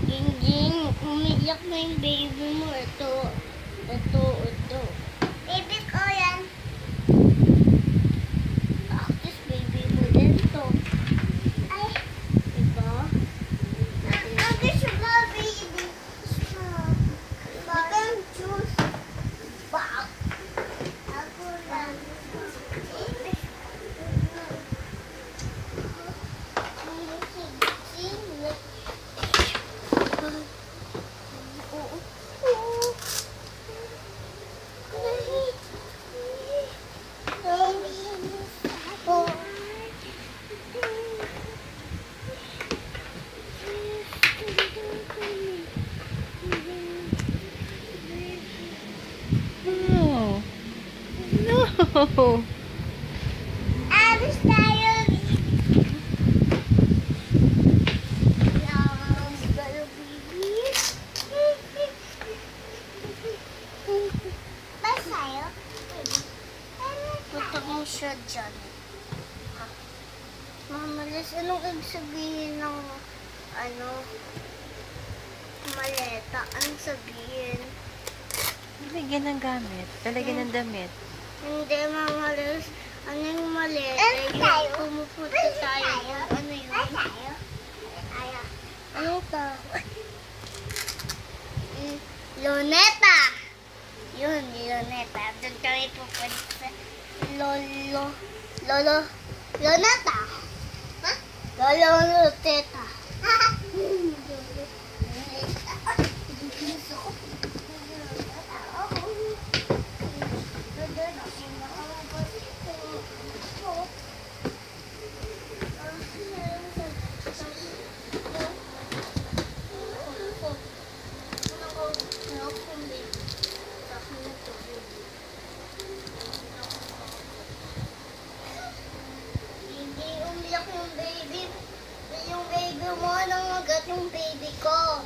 Gingging, umiyak na yung baby mo. Ito. Baby ko yan. Practice baby mo din to. Ay. Diba? Gusto mo baby. Bakang juice. Bak. Ako lang. No. Alis tayo. Bas tayo? Punta mo siya dyan. Mamalis, anong ibig sabihin ng maleta? Anong sabihin? Lagyan ng gamit. Talagyan ng damit. Hindi, mamalis. Ano yung maleta? Yung pumupunta tayo. Ano yun? Ano ito? Luneta! Yun, luneta. Doon kami pupunta sa Luneta! Ha? Luneta. Hindi umiyak yung baby mo, nangagat yung baby ko.